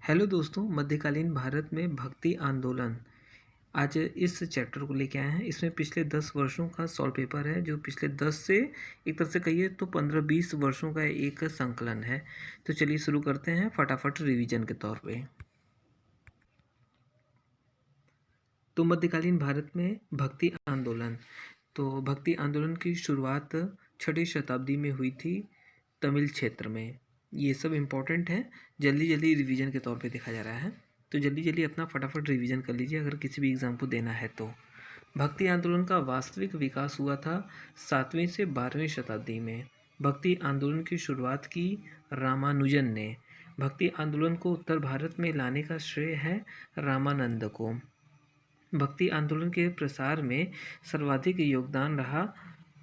Hello दोस्तों, मध्यकालीन भारत में भक्ति आंदोलन। आज इस चैप्टर को लेके आए हैं। इसमें पिछले 10 वर्षों का सॉल्व पेपर है, जो पिछले 10 से एक तरह से कहिए तो 15-20 वर्षों का एक संकलन है। तो चलिए शुरू करते हैं फटाफट रिवीजन के तौर पे। तो मध्यकालीन भारत में भक्ति आंदोलन। तो भक्ति आंदोलन की शुरुआत 6वीं शताब्दी में हुई थी तमिल क्षेत्र में। ये सब इम्पोर्टेंट है, जल्दी जल्दी रिवीजन के तौर पे देखा जा रहा है। तो जल्दी जल्दी अपना फटाफट रिवीजन कर लीजिए अगर किसी भी एग्ज़ाम को देना है तो। भक्ति आंदोलन का वास्तविक विकास हुआ था 7वीं से 12वीं शताब्दी में। भक्ति आंदोलन की शुरुआत की रामानुजन ने। भक्ति आंदोलन को उत्तर भारत में लाने का श्रेय है रामानंद को। भक्ति आंदोलन के प्रसार में सर्वाधिक योगदान रहा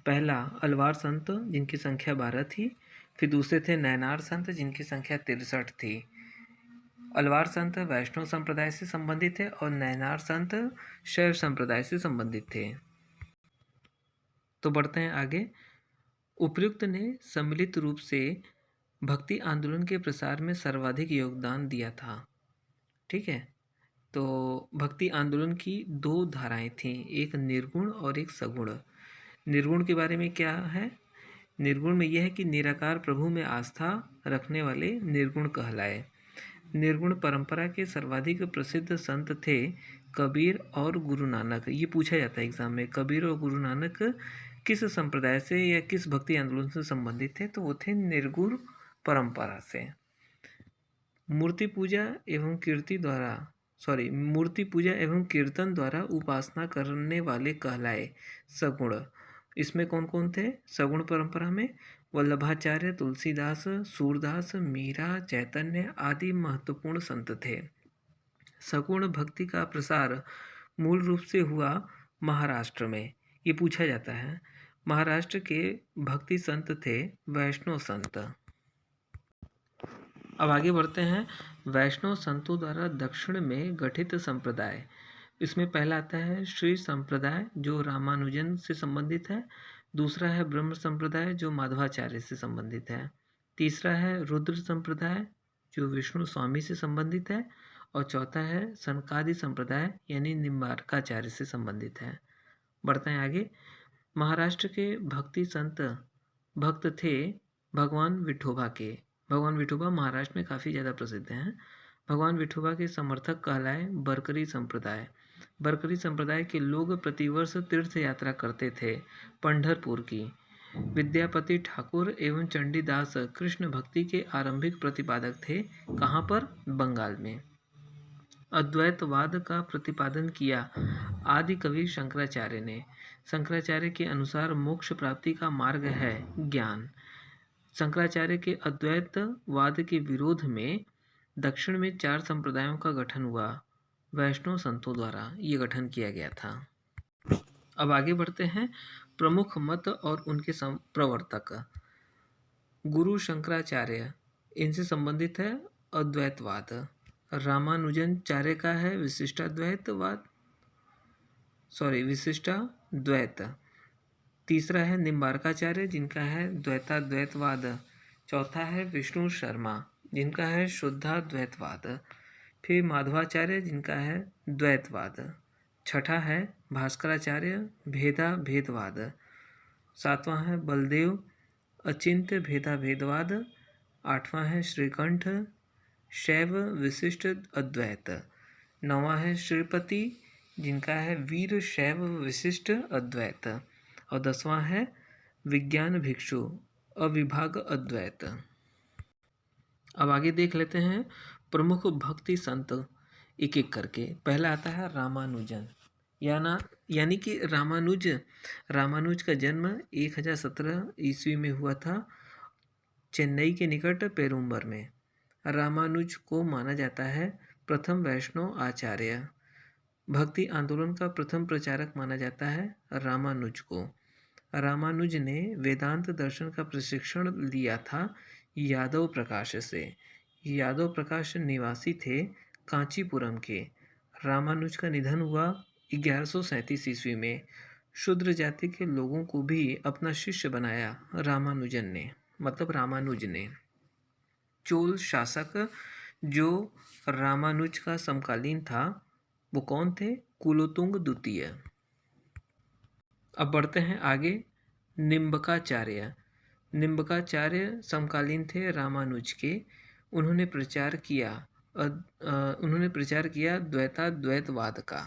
पहला अलवार संत, जिनकी संख्या 12 थी। फिर दूसरे थे नैनार संत, जिनकी संख्या 63 थी। अलवार संत वैष्णव संप्रदाय से संबंधित थे और नैनार संत शैव संप्रदाय से संबंधित थे। तो बढ़ते हैं आगे। उपर्युक्त ने सम्मिलित रूप से भक्ति आंदोलन के प्रसार में सर्वाधिक योगदान दिया था। ठीक है, तो भक्ति आंदोलन की दो धाराएं थीं, एक निर्गुण और एक सगुण। निर्गुण के बारे में क्या है? निर्गुण में यह है कि निराकार प्रभु में आस्था रखने वाले निर्गुण कहलाए। निर्गुण परंपरा के सर्वाधिक प्रसिद्ध संत थे कबीर और गुरु नानक। ये पूछा जाता है एग्जाम में, कबीर और गुरु नानक किस संप्रदाय से या किस भक्ति आंदोलन से संबंधित थे? तो वो थे निर्गुण परंपरा से। मूर्ति पूजा एवं कीर्तन द्वारा उपासना करने वाले कहलाए सगुण। इसमें कौन कौन थे सगुण परंपरा में? वल्लभाचार्य, तुलसीदास, सूरदास, मीरा, चैतन्य आदि महत्वपूर्ण संत थे। सगुण भक्ति का प्रसार मूल रूप से हुआ महाराष्ट्र में। ये पूछा जाता है। महाराष्ट्र के भक्ति संत थे वैष्णव संत। अब आगे बढ़ते हैं। वैष्णव संतों द्वारा दक्षिण में गठित संप्रदाय। इसमें पहला आता है श्री संप्रदाय, जो रामानुजन से संबंधित है। दूसरा है ब्रह्म संप्रदाय, जो माधवाचार्य से संबंधित है। तीसरा है रुद्र संप्रदाय, जो विष्णु स्वामी से संबंधित है। और चौथा है सनकादि संप्रदाय, यानी निम्बार्काचार्य से संबंधित है। बढ़ते हैं आगे। महाराष्ट्र के भक्ति संत भक्त थे भगवान विठोबा के। भगवान विठोबा महाराष्ट्र में काफ़ी ज़्यादा प्रसिद्ध हैं। भगवान विठोबा के समर्थक कहलाए बरकरी संप्रदाय। बरकरी संप्रदाय के लोग प्रतिवर्ष तीर्थ यात्रा करते थे पंढरपुर की। विद्यापति ठाकुर एवं चंडीदास कृष्ण भक्ति के आरंभिक प्रतिपादक थे। कहाँ पर? बंगाल में। अद्वैतवाद का प्रतिपादन किया आदि कवि शंकराचार्य ने। शंकराचार्य के अनुसार मोक्ष प्राप्ति का मार्ग है ज्ञान। शंकराचार्य के अद्वैतवाद के विरोध में दक्षिण में 4 संप्रदायों का गठन हुआ। वैष्णव संतों द्वारा ये गठन किया गया था। अब आगे बढ़ते हैं। प्रमुख मत और उनके प्रवर्तक। गुरु शंकराचार्य, इनसे संबंधित है अद्वैतवाद। रामानुजनाचार्य का है विशिष्टाद्वैत। तीसरा है निम्बार्काचार्य, जिनका है द्वैताद्वैतवाद। चौथा है विष्णु शर्मा, जिनका है शुद्धाद्वैतवाद। फिर माधवाचार्य, जिनका है द्वैतवाद। छठा है भास्कराचार्य, भेदाभेदवाद। सातवां है बलदेव, अचिंत्य भेदाभेदवाद। आठवां है श्रीकंठ, शैव विशिष्ट अद्वैत। नौवां है श्रीपति, जिनका है वीर शैव विशिष्ट अद्वैत। और 10वां है विज्ञान भिक्षु, अविभाग अद्वैत। अब आगे देख लेते हैं प्रमुख भक्ति संत एक एक करके। पहला आता है रामानुजन, यानी कि रामानुज का जन्म 1017 ईस्वी में हुआ था चेन्नई के निकट पेरुम्बर में। रामानुज को माना जाता है प्रथम वैष्णव आचार्य। भक्ति आंदोलन का प्रथम प्रचारक माना जाता है रामानुज को। रामानुज ने वेदांत दर्शन का प्रशिक्षण लिया था यादव प्रकाश से। यादव प्रकाश निवासी थे कांचीपुरम के। रामानुज का निधन हुआ 1137 ईस्वी में। शूद्र जाति के लोगों को भी अपना शिष्य बनाया रामानुज ने। चोल शासक जो रामानुज का समकालीन था वो कौन थे? कुलोतुंग द्वितीय। अब बढ़ते हैं आगे। निम्बकाचार्य। निम्बकाचार्य समकालीन थे रामानुज के। उन्होंने प्रचार किया द्वैताद्वैतवाद का।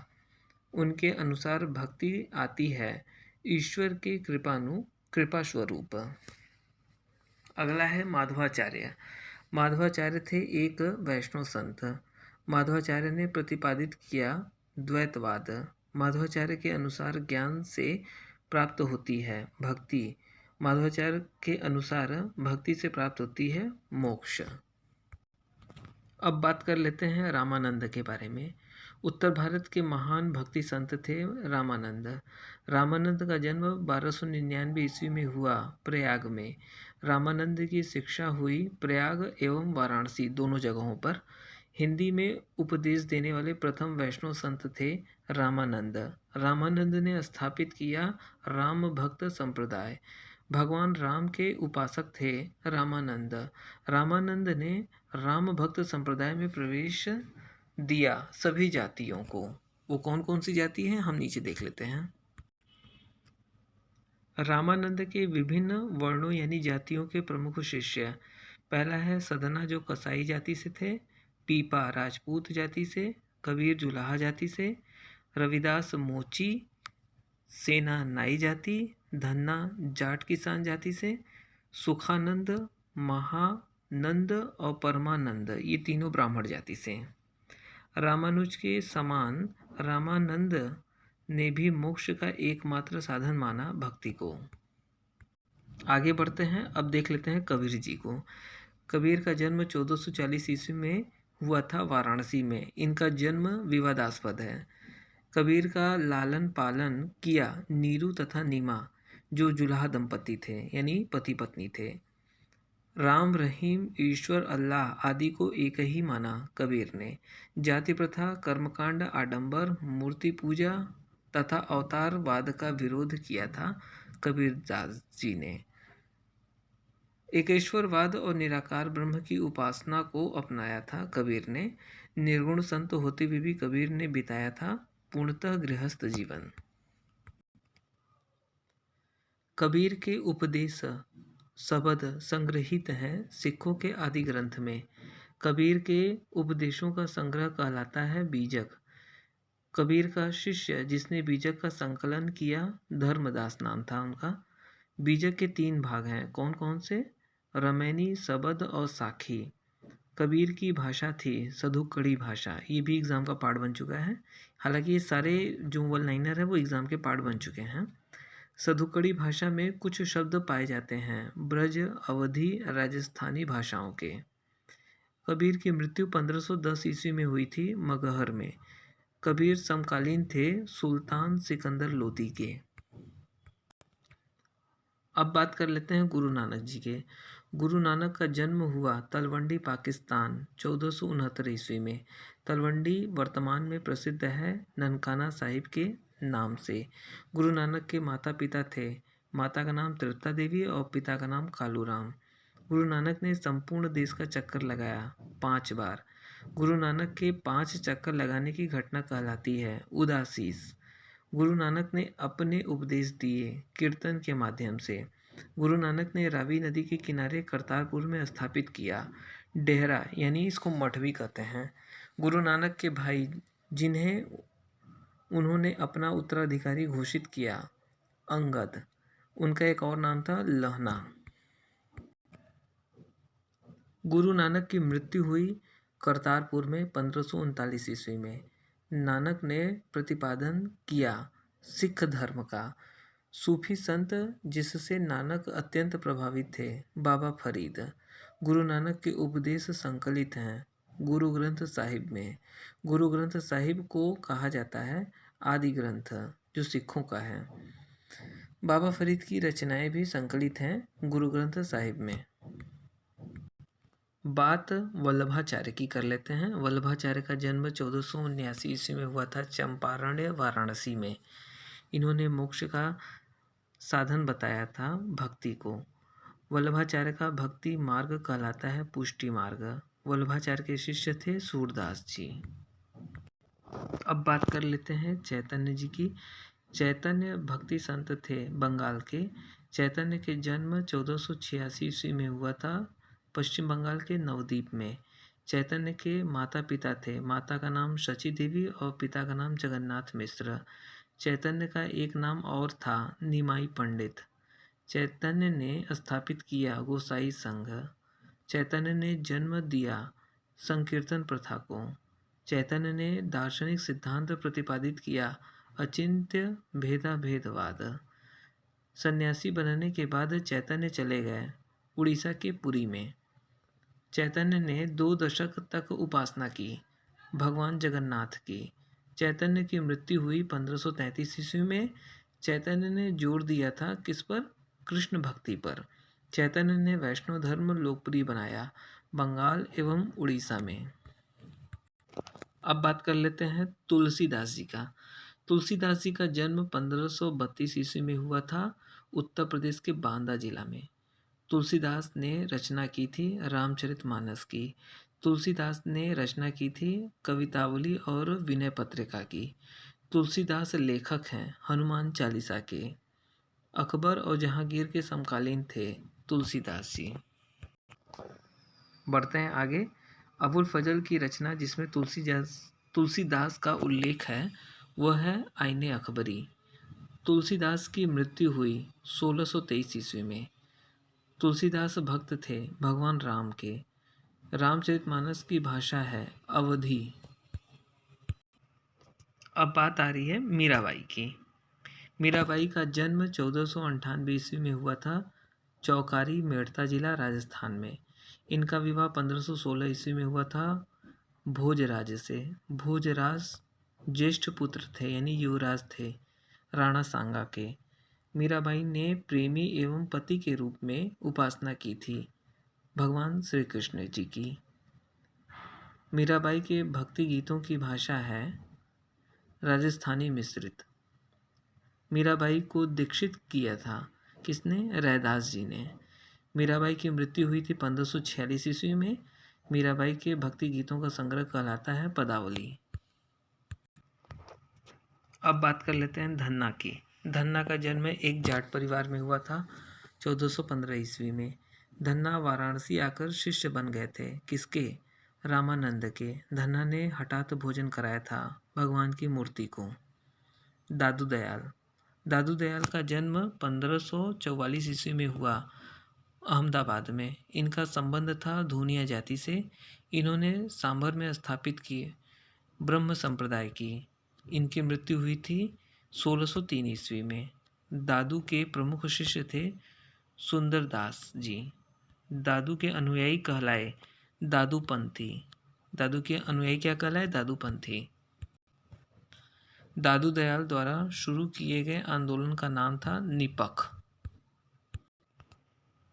उनके अनुसार भक्ति आती है ईश्वर के कृपा स्वरूप। अगला है माधवाचार्य। माधवाचार्य थे एक वैष्णव संत। माधवाचार्य ने प्रतिपादित किया द्वैतवाद। माधवाचार्य के अनुसार ज्ञान से प्राप्त होती है भक्ति। माधवाचार्य के अनुसार भक्ति से प्राप्त होती है मोक्ष। अब बात कर लेते हैं रामानंद के बारे में। उत्तर भारत के महान भक्ति संत थे रामानंद। रामानंद का जन्म 1299 ईस्वी में हुआ प्रयाग में। रामानंद की शिक्षा हुई प्रयाग एवं वाराणसी दोनों जगहों पर। हिंदी में उपदेश देने वाले प्रथम वैष्णव संत थे रामानंद। रामानंद ने स्थापित किया राम भक्त संप्रदाय। भगवान राम के उपासक थे रामानंद। रामानंद ने राम भक्त संप्रदाय में प्रवेश दिया सभी जातियों को। वो कौन कौन सी जाति हैं हम नीचे देख लेते हैं। रामानंद के विभिन्न वर्णों यानी जातियों के प्रमुख शिष्य। पहला है सदना जो कसाई जाति से थे, पीपा राजपूत जाति से, कबीर जुलाहा जाति से, रविदास मोची सेना नाई जाति, धन्ना जाट किसान जाति से, सुखानंद महानंद और परमानंद ये तीनों ब्राह्मण जाति से। रामानुज के समान रामानंद ने भी मोक्ष का एकमात्र साधन माना भक्ति को। आगे बढ़ते हैं। अब देख लेते हैं कबीर जी को। कबीर का जन्म 1440 ईस्वी में हुआ था वाराणसी में। इनका जन्म विवादास्पद है। कबीर का लालन पालन किया नीरू तथा नीमा जो जुलाहा दंपति थे यानी पति पत्नी थे। राम रहीम ईश्वर अल्लाह आदि को एक ही माना कबीर ने। जाति प्रथा कर्मकांड आडंबर मूर्ति पूजा तथा अवतारवाद का विरोध किया था कबीरदास जी ने। एकेश्वरवाद और निराकार ब्रह्म की उपासना को अपनाया था कबीर ने। निर्गुण संत होते हुए भी कबीर ने बिताया था पूर्णतः गृहस्थ जीवन। कबीर के उपदेश शब्द संग्रहित हैं सिखों के आदि ग्रंथ में। कबीर के उपदेशों का संग्रह कहलाता है बीजक। कबीर का शिष्य जिसने बीजक का संकलन किया धर्मदास नाम था उनका। बीजक के 3 भाग हैं। कौन कौन से? रमैनी, सबद और साखी। कबीर की भाषा थी सधुकड़ी भाषा। ये भी एग्ज़ाम का पार्ट बन चुका है। हालांकि ये सारे जो वन लाइनर है वो एग्ज़ाम के पार्ट बन चुके हैं। सधुकड़ी भाषा में कुछ शब्द पाए जाते हैं ब्रज अवधी राजस्थानी भाषाओं के। कबीर की मृत्यु 1510 ईस्वी में हुई थी मगहर में। कबीर समकालीन थे सुल्तान सिकंदर लोदी के। अब बात कर लेते हैं गुरु नानक जी के। गुरु नानक का जन्म हुआ तलवंडी पाकिस्तान 1469 ईस्वी में। तलवंडी वर्तमान में प्रसिद्ध है ननकाना साहिब के नाम से। गुरु नानक के माता पिता थे। माता का नाम तृप्ता देवी और पिता का नाम कालूराम। गुरु नानक ने संपूर्ण देश का चक्कर लगाया 5 बार। गुरु नानक के 5 चक्कर लगाने की घटना कहलाती है उदासीस। गुरु नानक ने अपने उपदेश दिए कीर्तन के माध्यम से। गुरु नानक ने रावी नदी के किनारे करतारपुर में स्थापित किया डेहरा यानी इसको मठ भी कहते हैं। गुरु नानक के भाई जिन्हें उन्होंने अपना उत्तराधिकारी घोषित किया अंगद, उनका एक और नाम था लहना। गुरु नानक की मृत्यु हुई करतारपुर में 1539 ईस्वी में। नानक ने प्रतिपादन किया सिख धर्म का। सूफी संत जिससे नानक अत्यंत प्रभावित थे बाबा फरीद। गुरु नानक के उपदेश संकलित हैं गुरु ग्रंथ साहिब में। गुरु ग्रंथ साहिब को कहा जाता है आदि ग्रंथ जो सिखों का है। बाबा फरीद की रचनाएं भी संकलित हैं गुरु ग्रंथ साहिब में। बात वल्लभाचार्य की कर लेते हैं। वल्लभाचार्य का जन्म 1479 ईस्वी में हुआ था चंपारण्य वाराणसी में। इन्होंने मोक्ष का साधन बताया था भक्ति को। वल्लभाचार्य का भक्ति मार्ग कहलाता है पुष्टि मार्ग। वल्लभाचार्य के शिष्य थे सूरदास जी। अब बात कर लेते हैं चैतन्य जी की। चैतन्य भक्ति संत थे बंगाल के। चैतन्य के जन्म 1486 ईस्वी में हुआ था पश्चिम बंगाल के नवद्वीप में। चैतन्य के माता पिता थे, माता का नाम शची देवी और पिता का नाम जगन्नाथ मिश्र। चैतन्य का एक नाम और था निमाई पंडित। चैतन्य ने स्थापित किया गोसाई संघ। चैतन्य ने जन्म दिया संकीर्तन प्रथा को। चैतन्य ने दार्शनिक सिद्धांत प्रतिपादित किया अचिंत्य भेदाभेदवाद। सन्यासी बनने के बाद चैतन्य चले गए उड़ीसा के पुरी में। चैतन्य ने 2 दशक तक उपासना की भगवान जगन्नाथ की। चैतन्य की मृत्यु हुई 1533 ईस्वी में। चैतन्य ने जोर दिया था किस पर? कृष्ण भक्ति पर। चैतन्य ने वैष्णव धर्म लोकप्रिय बनाया बंगाल एवं उड़ीसा में। अब बात कर लेते हैं तुलसीदास जी का। तुलसीदास जी का जन्म 1532 ईस्वी में हुआ था उत्तर प्रदेश के बांदा जिला में। तुलसीदास ने रचना की थी रामचरितमानस की। तुलसीदास ने रचना की थी कवितावली और विनय पत्रिका की। तुलसीदास लेखक हैं हनुमान चालीसा के। अकबर और जहांगीर के समकालीन थे तुलसीदास जी। बढ़ते हैं आगे। अबुल फजल की रचना जिसमें तुलसीदास का उल्लेख है वह है आईने अकबरी। तुलसीदास की मृत्यु हुई 1623 ईस्वी में। तुलसीदास भक्त थे भगवान राम के। रामचरितमानस की भाषा है अवधी। अब बात आ रही है मीराबाई की। मीराबाई का जन्म 1498 ईस्वी में हुआ था चौकारी मेड़ता जिला राजस्थान में। इनका विवाह 1516 ईस्वी में हुआ था भोजराज से। भोजराज ज्येष्ठ पुत्र थे यानी युवराज थे राणा सांगा के। मीराबाई ने प्रेमी एवं पति के रूप में उपासना की थी भगवान श्री कृष्ण जी की। मीराबाई के भक्ति गीतों की भाषा है राजस्थानी मिश्रित। मीराबाई को दीक्षित किया था किसने? रैदास जी ने। मीराबाई की मृत्यु हुई थी 1546 ईस्वी में। मीराबाई के भक्ति गीतों का संग्रह कहलाता है पदावली। अब बात कर लेते हैं धन्ना की। धन्ना का जन्म एक जाट परिवार में हुआ था 1415 ईस्वी में। धन्ना वाराणसी आकर शिष्य बन गए थे किसके? रामानंद के। धन्ना ने हठात भोजन कराया था भगवान की मूर्ति को। दादू दयाल। दादू दयाल का जन्म 1544 ईस्वी में हुआ अहमदाबाद में। इनका संबंध था धूनिया जाति से। इन्होंने सांभर में स्थापित किए ब्रह्म संप्रदाय की। इनकी मृत्यु हुई थी 1603 ईस्वी में। दादू के प्रमुख शिष्य थे सुंदरदास जी। दादू के अनुयायी कहलाए दादूपंथी। दादू के अनुयायी क्या कहलाए? दादूपंथी। दादू दयाल द्वारा शुरू किए गए आंदोलन का नाम था निपख।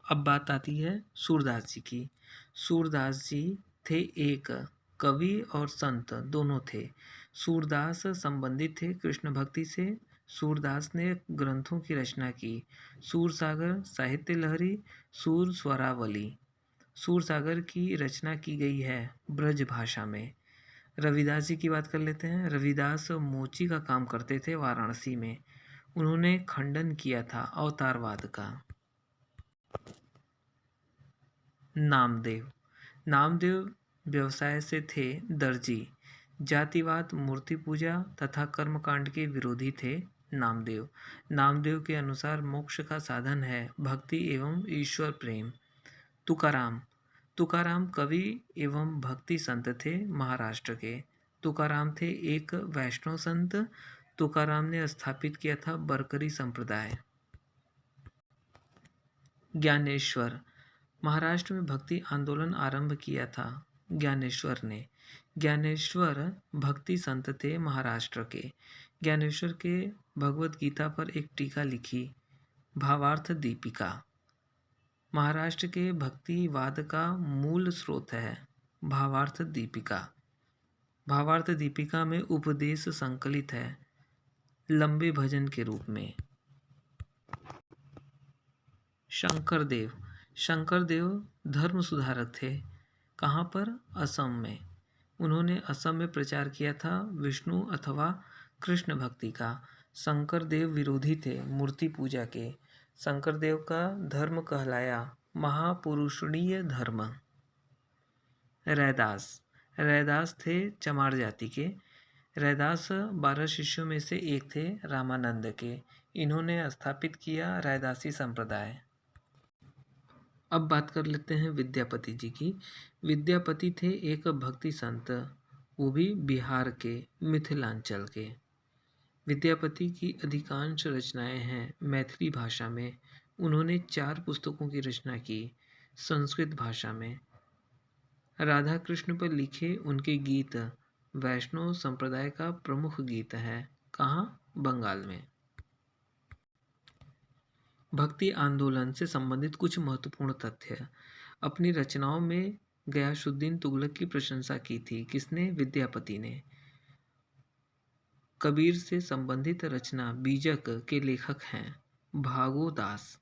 अब बात आती है सूरदास जी की। सूरदास जी थे एक कवि और संत दोनों थे। सूरदास संबंधित थे कृष्ण भक्ति से। सूरदास ने ग्रंथों की रचना की सूरसागर, साहित्य लहरी, सूर स्वरावली। सूरसागर की रचना की गई है ब्रज भाषा में। रविदास जी की बात कर लेते हैं। रविदास मोची का काम करते थे वाराणसी में। उन्होंने खंडन किया था अवतारवाद का। नामदेव। नामदेव व्यवसाय से थे दर्जी। जातिवाद, मूर्ति पूजा तथा कर्मकांड के विरोधी थे नामदेव। नामदेव के अनुसार मोक्ष का साधन है भक्ति एवं ईश्वर प्रेम। तुकाराम। तुकाराम कवि एवं भक्ति संत थे महाराष्ट्र के। तुकाराम थे एक वैष्णव संत। तुकाराम ने स्थापित किया था बरकरी संप्रदाय। ज्ञानेश्वर। महाराष्ट्र में भक्ति आंदोलन आरंभ किया था ज्ञानेश्वर ने। ज्ञानेश्वर भक्ति संत थे महाराष्ट्र के। ज्ञानेश्वर के भगवत गीता पर एक टीका लिखी भावार्थ दीपिका। महाराष्ट्र के भक्तिवाद का मूल स्रोत है भावार्थ दीपिका। भावार्थ दीपिका में उपदेश संकलित है लंबे भजन के रूप में। शंकरदेव। शंकरदेव धर्म सुधारक थे। कहाँ पर? असम में। उन्होंने असम में प्रचार किया था विष्णु अथवा कृष्ण भक्ति का। शंकर देव विरोधी थे मूर्ति पूजा के। शंकर देव का धर्म कहलाया महापुरुषणीय धर्म। रैदास थे चमार जाति के। रैदास 12 शिष्यों में से एक थे रामानंद के। इन्होंने स्थापित किया रैदासी संप्रदाय। अब बात कर लेते हैं विद्यापति जी की। विद्यापति थे एक भक्ति संत, वो भी बिहार के, मिथिलांचल के। विद्यापति की अधिकांश रचनाएं हैं मैथिली भाषा में। उन्होंने 4 पुस्तकों की रचना की संस्कृत भाषा में। राधा कृष्ण पर लिखे उनके गीत वैष्णव संप्रदाय का प्रमुख गीत है। कहाँ? बंगाल में। भक्ति आंदोलन से संबंधित कुछ महत्वपूर्ण तथ्य। अपनी रचनाओं में गयासुद्दीन तुगलक की प्रशंसा की थी। किसने? विद्यापति ने। कबीर से संबंधित रचना बीजक के लेखक हैं भागोदास।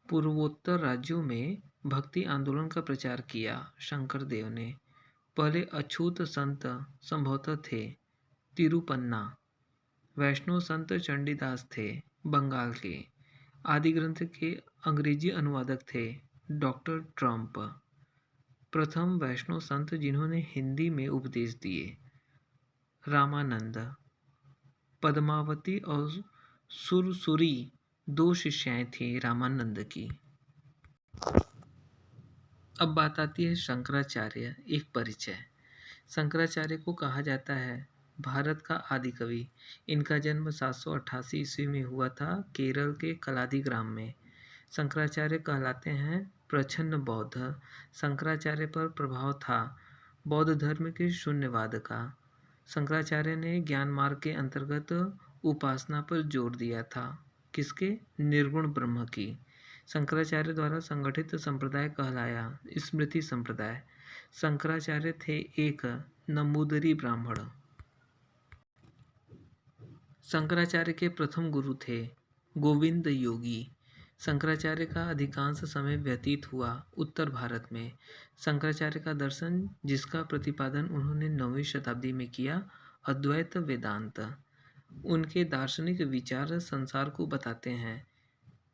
पूर्वोत्तर राज्यों में भक्ति आंदोलन का प्रचार किया शंकर देव ने। पहले अछूत संत संभवतः थे तिरुपन्ना। वैष्णव संत चंडीदास थे बंगाल के। आदि ग्रंथ के अंग्रेजी अनुवादक थे डॉक्टर ट्रम्प। प्रथम वैष्णव संत जिन्होंने हिंदी में उपदेश दिए रामानंद। पद्मावती और सुरसुरी 2 शिष्याएं थी रामानंद की। अब बात आती है शंकराचार्य। एक परिचय। शंकराचार्य को कहा जाता है भारत का आदि कवि। इनका जन्म 788 ईस्वी में हुआ था केरल के कलादी ग्राम में। शंकराचार्य कहलाते हैं प्रछन्न बौद्ध। शंकराचार्य पर प्रभाव था बौद्ध धर्म के शून्यवाद का। शंकराचार्य ने ज्ञान मार्ग के अंतर्गत उपासना पर जोर दिया था। किसके? निर्गुण ब्रह्म की। शंकराचार्य द्वारा संगठित संप्रदाय कहलाया स्मृति संप्रदाय। शंकराचार्य थे एक नमूदरी ब्राह्मण। शंकराचार्य के प्रथम गुरु थे गोविंद योगी। शंकराचार्य का अधिकांश समय व्यतीत हुआ उत्तर भारत में। शंकराचार्य का दर्शन, जिसका प्रतिपादन उन्होंने 9वीं शताब्दी में किया, अद्वैत वेदांत। उनके दार्शनिक विचार संसार को बताते हैं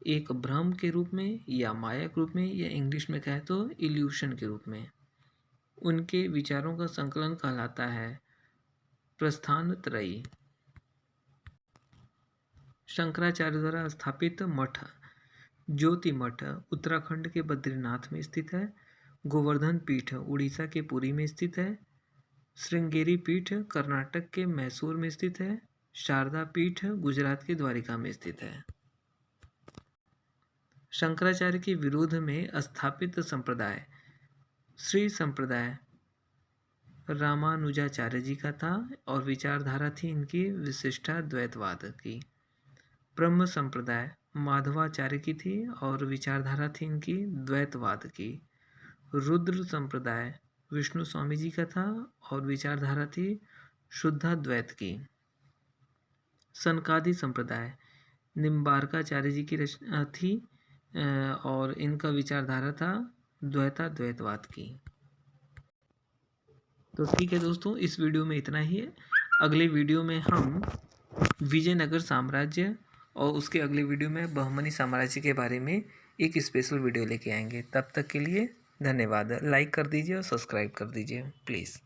एक भ्रम के रूप में या माया के रूप में, या इंग्लिश में कहें तो इल्यूशन के रूप में। उनके विचारों का संकलन कहलाता है प्रस्थान त्रयी। शंकराचार्य द्वारा स्थापित मठ ज्योति मठ उत्तराखंड के बद्रीनाथ में स्थित है। गोवर्धन पीठ उड़ीसा के पुरी में स्थित है। श्रृंगेरी पीठ कर्नाटक के मैसूर में स्थित है। शारदा पीठ गुजरात के द्वारिका में स्थित है। शंकराचार्य के विरोध में स्थापित संप्रदाय श्री संप्रदाय रामानुजाचार्य जी का था और विचारधारा थी इनकी विशिष्टाद्वैतवाद की। ब्रह्म संप्रदाय माधवाचार्य की थी और विचारधारा थी इनकी द्वैतवाद की। रुद्र संप्रदाय विष्णु स्वामी जी का था और विचारधारा थी शुद्धाद्वैत की। सनकादि संप्रदाय निम्बार्काचार्य जी की रचना थी और इनका विचारधारा था द्वैताद्वैतवाद की। तो ठीक है दोस्तों, इस वीडियो में इतना ही है। अगले वीडियो में हम विजयनगर साम्राज्य और उसके अगले वीडियो में बहमनी साम्राज्य के बारे में एक स्पेशल वीडियो लेके आएंगे। तब तक के लिए धन्यवाद। लाइक कर दीजिए और सब्सक्राइब कर दीजिए प्लीज़।